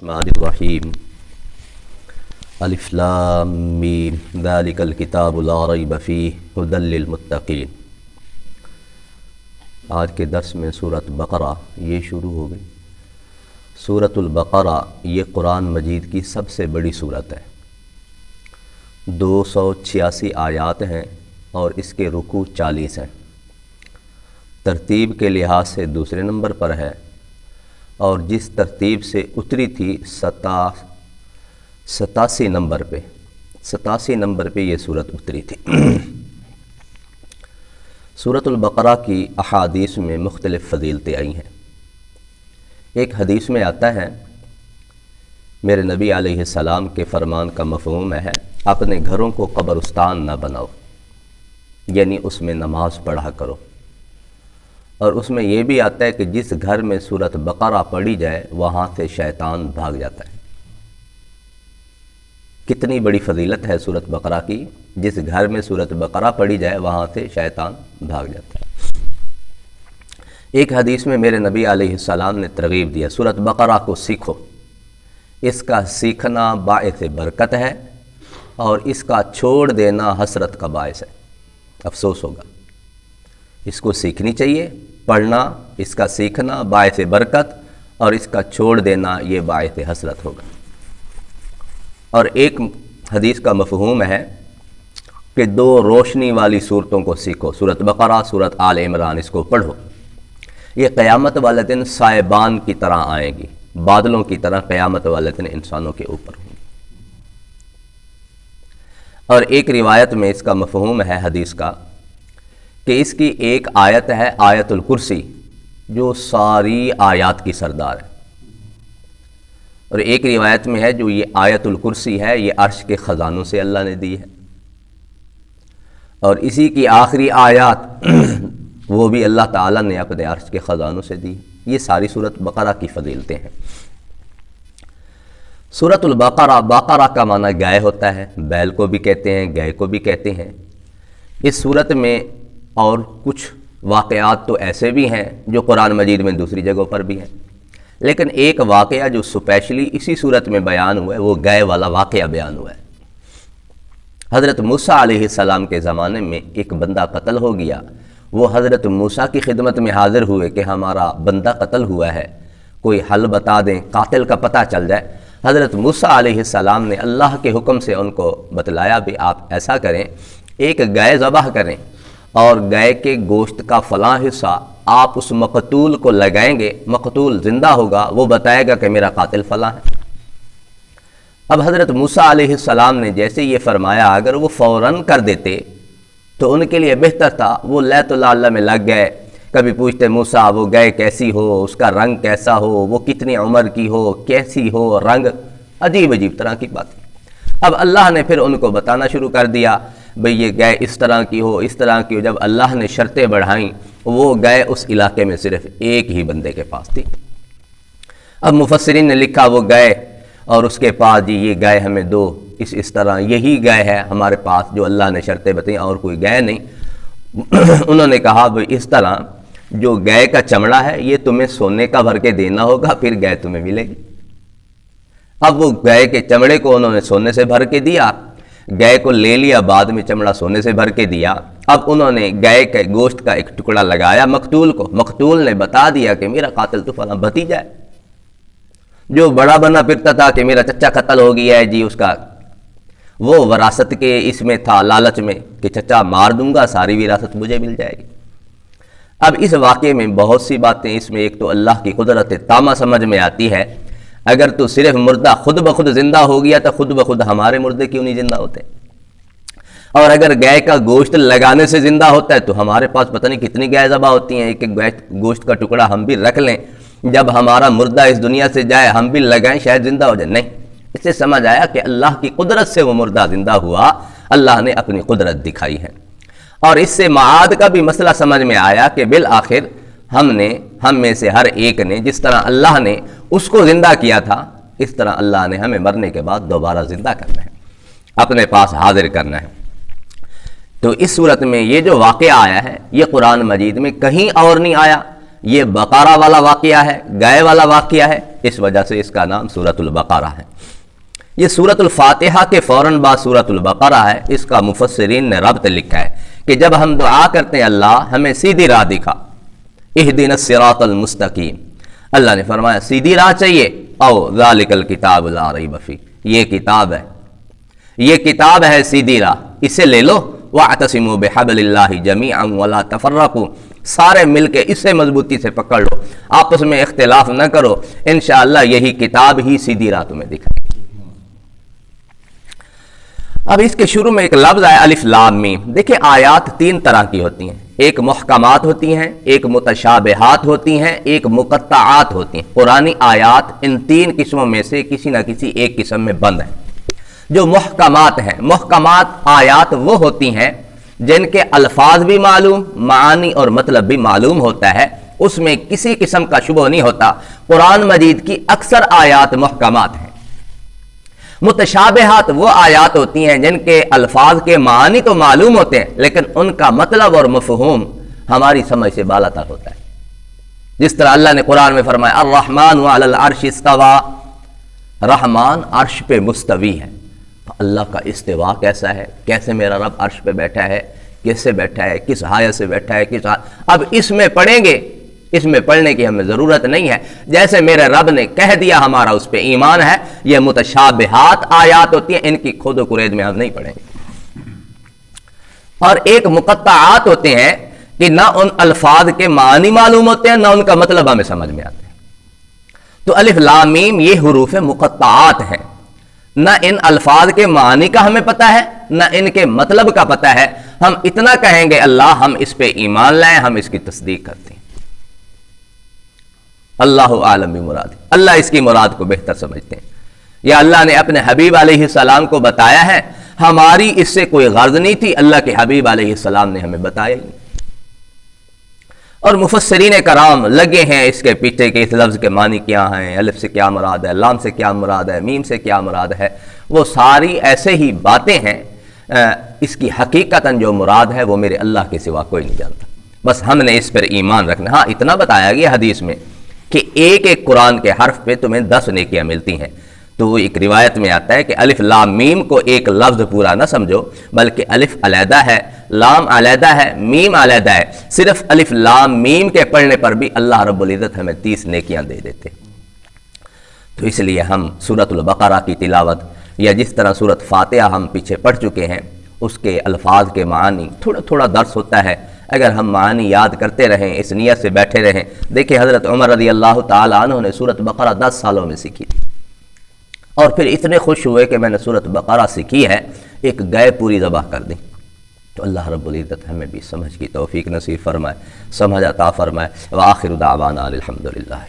الرحمن الرحیم الف لام میم ذالک الکتاب لا ریب فیہ ھدی للمتقین۔ آج کے درس میں سورۃ بقرہ یہ شروع ہو گئی۔ سورۃ البقرہ یہ قرآن مجید کی سب سے بڑی سورت ہے۔ 286 آیات ہیں اور اس کے رکوع 40 ہیں۔ ترتیب کے لحاظ سے دوسرے نمبر پر ہے اور جس ترتیب سے اتری تھی 87 نمبر پہ یہ صورت اتری تھی۔ سورۃ البقرہ کی احادیث میں مختلف فضیلتیں آئی ہیں۔ ایک حدیث میں آتا ہے، میرے نبی علیہ السلام کے فرمان کا مفہوم ہے اپنے گھروں کو قبرستان نہ بناؤ، یعنی اس میں نماز پڑھا کرو۔ اور اس میں یہ بھی آتا ہے کہ جس گھر میں سورۃ بقرہ پڑھی جائے وہاں سے شیطان بھاگ جاتا ہے۔ کتنی بڑی فضیلت ہے سورۃ بقرہ کی، جس گھر میں سورۃ بقرہ پڑھی جائے وہاں سے شیطان بھاگ جاتا ہے۔ ایک حدیث میں میرے نبی علیہ السلام نے ترغیب دیا، سورۃ بقرہ کو سیکھو، اس کا سیکھنا باعث برکت ہے اور اس کا چھوڑ دینا حسرت کا باعث ہے، افسوس ہوگا۔ اس کو سیکھنی چاہیے، پڑھنا، اس کا سیکھنا باعث برکت اور اس کا چھوڑ دینا یہ باعث حسرت ہوگا۔ اور ایک حدیث کا مفہوم ہے کہ 2 روشنی والی صورتوں کو سیکھو، سورۃ بقرہ، سورۃ آل عمران، اس کو پڑھو۔ یہ قیامت والے دن سائبان کی طرح آئیں گی، بادلوں کی طرح قیامت والے دن انسانوں کے اوپر ہوں گی۔ اور ایک روایت میں اس کا مفہوم ہے حدیث کا کہ اس کی ایک آیت ہے آیت الکرسی، جو ساری آیات کی سردار ہے۔ اور ایک روایت میں ہے جو یہ آیت الکرسی ہے یہ عرش کے خزانوں سے اللہ نے دی ہے، اور اسی کی آخری آیات وہ بھی اللہ تعالیٰ نے اپنے عرش کے خزانوں سے دی۔ یہ ساری سورۃ بقرہ کی فضیلتیں ہیں۔ سورۃ البقرہ، بقرہ کا معنی گائے ہوتا ہے، بیل کو بھی کہتے ہیں، گائے کو بھی کہتے ہیں۔ اس سورت میں اور کچھ واقعات تو ایسے بھی ہیں جو قرآن مجید میں دوسری جگہوں پر بھی ہیں، لیکن ایک واقعہ جو اسپیشلی اسی صورت میں بیان ہوا ہے وہ گائے والا واقعہ بیان ہوا ہے۔ حضرت موسیٰ علیہ السلام کے زمانے میں ایک بندہ قتل ہو گیا، وہ حضرت موسیٰ کی خدمت میں حاضر ہوئے کہ ہمارا بندہ قتل ہوا ہے، کوئی حل بتا دیں، قاتل کا پتہ چل جائے۔ حضرت موسیٰ علیہ السلام نے اللہ کے حکم سے ان کو بتلایا بھی آپ ایسا کریں، ایک گائے ذبح کریں اور گائے کے گوشت کا فلاں حصہ آپ اس مقتول کو لگائیں گے، مقتول زندہ ہوگا، وہ بتائے گا کہ میرا قاتل فلاں ہے۔ اب حضرت موسیٰ علیہ السلام نے جیسے یہ فرمایا، اگر وہ فوراً کر دیتے تو ان کے لیے بہتر تھا۔ وہ لیت اللہ میں لگ گئے، کبھی پوچھتے موسیٰ وہ گائے کیسی ہو، اس کا رنگ کیسا ہو، وہ کتنی عمر کی ہو، کیسی ہو، رنگ، عجیب طرح کی باتیں۔ اب اللہ نے پھر ان کو بتانا شروع کر دیا، بھئی یہ گائے اس طرح کی ہو، اس طرح کی ہو۔ جب اللہ نے شرطیں بڑھائیں، وہ گائے اس علاقے میں صرف ایک ہی بندے کے پاس تھی۔ اب مفسرین نے لکھا وہ گائے اور اس کے پاس جی یہ گائے ہمیں دو، اس طرح یہی گائے ہے ہمارے پاس جو اللہ نے شرطیں بتائیں، اور کوئی گائے نہیں۔ انہوں نے کہا بھئی اس طرح جو گائے کا چمڑا ہے یہ تمہیں سونے کا بھر کے دینا ہوگا، پھر گائے تمہیں ملے گی۔ اب وہ گائے کے چمڑے کو انہوں نے سونے سے بھر کے دیا، گائے کو لے لیا، بعد میں چمڑا سونے سے بھر کے دیا۔ اب انہوں نے گائے کے گوشت کا ایک ٹکڑا لگایا مقتول کو، مقتول نے بتا دیا کہ میرا قاتل تو فلاں بھتیجا ہے، جو بڑا بنا پھرتا تھا کہ میرا چچا قتل ہو گیا ہے جی، اس کا وہ وراثت کے اس میں تھا، لالچ میں کہ چچا مار دوں گا ساری وراثت مجھے مل جائے گی۔ اب اس واقعے میں بہت سی باتیں، اس میں ایک تو اللہ کی قدرت تامہ سمجھ میں آتی ہے، اگر تو صرف مردہ خود بخود زندہ ہو گیا تو خود بخود ہمارے مردے کیوں نہیں زندہ ہوتے، اور اگر گائے کا گوشت لگانے سے زندہ ہوتا ہے تو ہمارے پاس پتہ نہیں کتنی گائے ذبح ہوتی ہیں، ایک گوشت کا ٹکڑا ہم بھی رکھ لیں، جب ہمارا مردہ اس دنیا سے جائے ہم بھی لگائیں شاید زندہ ہو جائے۔ نہیں، اس سے سمجھ آیا کہ اللہ کی قدرت سے وہ مردہ زندہ ہوا، اللہ نے اپنی قدرت دکھائی ہے۔ اور اس سے معاد کا بھی مسئلہ سمجھ میں آیا کہ بالآخر ہم میں سے ہر ایک نے جس طرح اللہ نے اس کو زندہ کیا تھا، اس طرح اللہ نے ہمیں مرنے کے بعد دوبارہ زندہ کرنا ہے، اپنے پاس حاضر کرنا ہے۔ تو اس صورت میں یہ جو واقعہ آیا ہے یہ قرآن مجید میں کہیں اور نہیں آیا، یہ بقرہ والا واقعہ ہے، گائے والا واقعہ ہے، اس وجہ سے اس کا نام سورۃ البقرہ ہے۔ یہ سورۃ الفاتحہ کے فوراً بعد سورۃ البقرہ ہے۔ اس کا مفسرین نے ربط لکھا ہے کہ جب ہم دعا کرتے ہیں اللہ ہمیں سیدھی راہ دکھا، اہدنا الصراط المستقیم، اللہ نے فرمایا سیدھی راہ چاہیے، او ذالک الکتاب لا ریب فیہ، یہ کتاب ہے، یہ کتاب ہے سیدھی راہ، اسے لے لو، واعتصموا بحبل اللہ جمیعا ولا تفرقوا، سارے مل کے اسے مضبوطی سے پکڑ لو، آپس میں اختلاف نہ کرو، انشاءاللہ یہی کتاب ہی سیدھی راہ تمہیں دکھائے۔ اب اس کے شروع میں ایک لفظ ہے الف لام میم۔ دیکھیں آیات تین طرح کی ہوتی ہیں، ایک محکمات ہوتی ہیں، ایک متشابہات ہوتی ہیں، ایک مقطعات ہوتی ہیں۔ قرآنی آیات ان تین قسموں میں سے کسی نہ کسی ایک قسم میں بند ہیں۔ جو محکمات ہیں، محکمات آیات وہ ہوتی ہیں جن کے الفاظ بھی معلوم، معانی اور مطلب بھی معلوم ہوتا ہے، اس میں کسی قسم کا شبہ نہیں ہوتا۔ قرآن مجید کی اکثر آیات محکمات ہیں۔ متشابہات وہ آیات ہوتی ہیں جن کے الفاظ کے معانی تو معلوم ہوتے ہیں لیکن ان کا مطلب اور مفہوم ہماری سمجھ سے بالا تر ہوتا ہے۔ جس طرح اللہ نے قرآن میں فرمایا الرحمن علی العرش استوى، رحمان عرش پہ مستوی ہے۔ اللہ کا استوا کیسا ہے، کیسے میرا رب عرش پہ بیٹھا ہے، کیسے بیٹھا ہے، کس حیثیت سے بیٹھا ہے، اب اس میں پڑھیں گے، اس میں پڑھنے کی ہمیں ضرورت نہیں ہے، جیسے میرے رب نے کہہ دیا ہمارا اس پہ ایمان ہے۔ یہ متشابہات آیات ہوتی ہیں، ان کی کھود و کرید میں ہم نہیں پڑھیں گے۔ اور ایک مقطعات ہوتے ہیں کہ نہ ان الفاظ کے معنی معلوم ہوتے ہیں نہ ان کا مطلب ہمیں سمجھ میں آتے ہیں۔ تو الف لام میم یہ حروف مقطعات ہیں، نہ ان الفاظ کے معنی کا ہمیں پتہ ہے نہ ان کے مطلب کا پتہ ہے، ہم اتنا کہیں گے اللہ ہم اس پہ ایمان لائیں، ہم اس کی تصدیق کرتے ہیں۔ اللہ عالم بمراد، اللہ اس کی مراد کو بہتر سمجھتے ہیں۔ یا اللہ نے اپنے حبیب علیہ السلام کو بتایا ہے، ہماری اس سے کوئی غرض نہیں تھی، اللہ کے حبیب علیہ السلام نے ہمیں بتایا ہی۔ اور مفسرین کرام لگے ہیں اس کے پیچھے کہ اس لفظ کے معنی کیا ہیں، الف سے کیا مراد ہے، لام سے کیا مراد ہے، میم سے کیا مراد ہے، وہ ساری ایسے ہی باتیں ہیں، اس کی حقیقتاً جو مراد ہے وہ میرے اللہ کے سوا کوئی نہیں جانتا، بس ہم نے اس پر ایمان رکھنا۔ ہاں اتنا بتایا گیا حدیث میں کہ ایک ایک قرآن کے حرف پہ تمہیں 10 نیکیاں ملتی ہیں، تو وہ ایک روایت میں آتا ہے کہ الف لام میم کو ایک لفظ پورا نہ سمجھو، بلکہ الف علیحدہ ہے، لام علیحدہ ہے، میم علیحدہ ہے، صرف الف لام میم کے پڑھنے پر بھی اللہ رب العزت ہمیں 30 نیکیاں دے دیتے۔ تو اس لیے ہم سورۃ البقرہ کی تلاوت یا جس طرح سورۃ فاتحہ ہم پیچھے پڑھ چکے ہیں، اس کے الفاظ کے معانی تھوڑا تھوڑا درس ہوتا ہے، اگر ہم معانی یاد کرتے رہیں، اس نیت سے بیٹھے رہیں۔ دیکھیں حضرت عمر رضی اللہ تعالیٰ عنہ نے سورۃ بقرہ 10 سالوں میں سیکھی تھی، اور پھر اتنے خوش ہوئے کہ میں نے سورۃ بقرہ سیکھی ہے، ایک گائے پوری ذبح کر دی۔ تو اللہ رب العزت ہمیں بھی سمجھ کی توفیق نصیب فرمائے، سمجھ عطا فرمائے۔ وآخر دعوانا الحمدللہ۔